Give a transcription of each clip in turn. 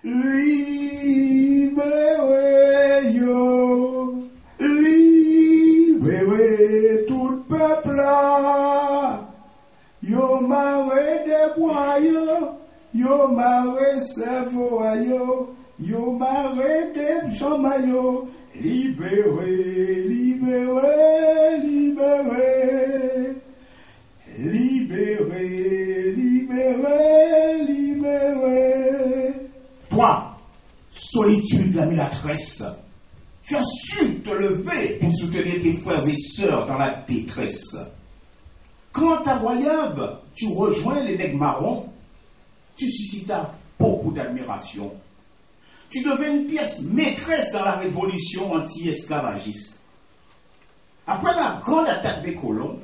libéré yo, libéré tout peuple là, yo maré des bois yo maré cerveau yo maré des jambes libéré, libéré, libéré, libéré, libéré, libéré. Toi, solitude la mulâtresse, tu as su te lever pour soutenir tes frères et sœurs dans la détresse. Quand à Goyave, tu rejoins les nègres marrons, tu suscitas beaucoup d'admiration. Tu deviens une pièce maîtresse dans la révolution anti-esclavagiste. Après la grande attaque des colons,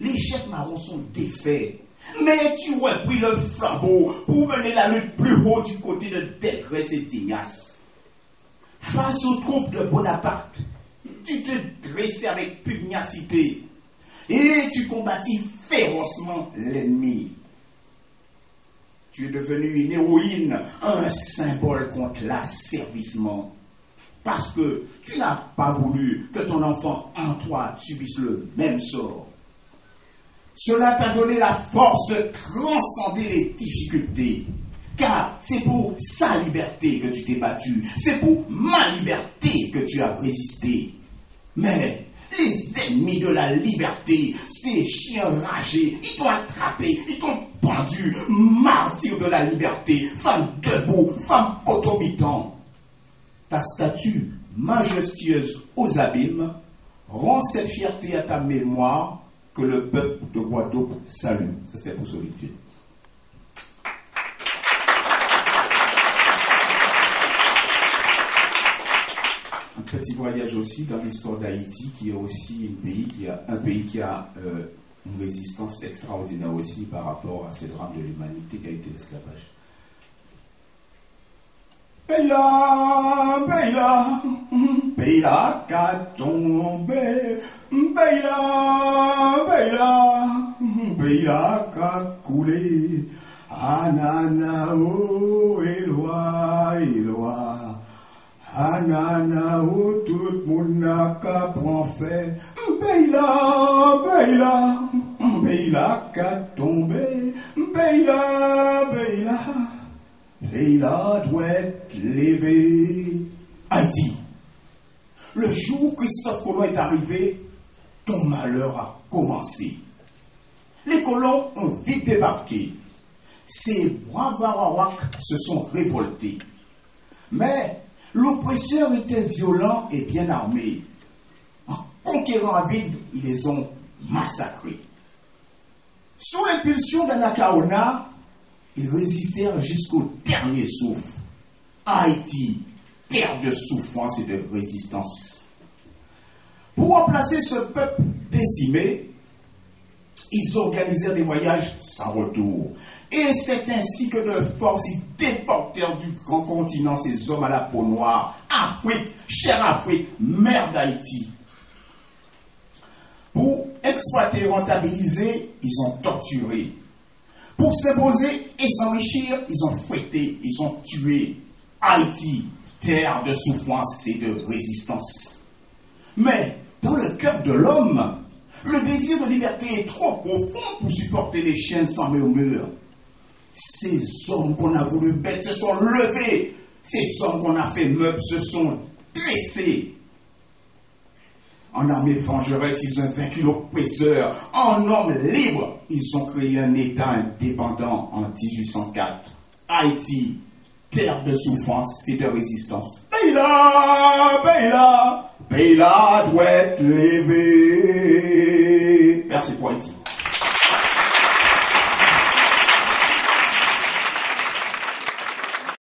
les chefs marrons sont défaits. Mais tu as pris le flambeau pour mener la lutte plus haut du côté de Desgresses et d'Ignace. Face aux troupes de Bonaparte, tu te dressais avec pugnacité et tu combattis férocement l'ennemi. Tu es devenu une héroïne, un symbole contre l'asservissement. Parce que tu n'as pas voulu que ton enfant en toi subisse le même sort. Cela t'a donné la force de transcender les difficultés. Car c'est pour sa liberté que tu t'es battu. C'est pour ma liberté que tu as résisté. Mais les ennemis de la liberté, ces chiens ragés, ils t'ont attrapé, ils t'ont pendu, martyr de la liberté, femme debout, femme automitant. Ta statue majestueuse aux abîmes rend cette fierté à ta mémoire que le peuple de Guadeloupe salue. Ça, c'était pour Solitude. Un petit voyage aussi dans l'histoire d'Haïti, qui est aussi un pays qui a une résistance extraordinaire aussi par rapport à ce drame de l'humanité qui a été l'esclavage. Pays là, qu'a tombé, pays là, qu'a coulé, ananao, Éloi. Ananao, tout le monde n'a qu'à prendre fait. Pays là, qu'a tombé, pays là, doit être levé. Haïti. Le jour où Christophe Colomb est arrivé, ton malheur a commencé. Les colons ont vite débarqué. Ces braves Arawaks se sont révoltés. Mais l'oppresseur était violent et bien armé. En conquérant à vide, ils les ont massacrés. Sous l'impulsion d'Anakaona, ils résistèrent jusqu'au dernier souffle. Haïti, terre de souffrance et de résistance. Pour remplacer ce peuple décimé, ils organisèrent des voyages sans retour. Et c'est ainsi que de force ils déportèrent du grand continent ces hommes à la peau noire. Afrique, chère Afrique, mère d'Haïti. Pour exploiter et rentabiliser, ils ont torturé. Pour s'imposer et s'enrichir, ils ont fouetté, ils ont tué. Haïti, terre de souffrance et de résistance. Mais dans le cœur de l'homme, le désir de liberté est trop profond pour supporter les chaînes sans murmure. Ces hommes qu'on a voulu bêtes se sont levés. Ces hommes qu'on a fait meubles se sont dressés. En armée vengeresse, ils ont vaincu l'oppresseur. En hommes libres, ils ont créé un État indépendant en 1804. Haïti, terre de souffrance et de résistance. Pays là, doit être levé. Merci pour Haïti.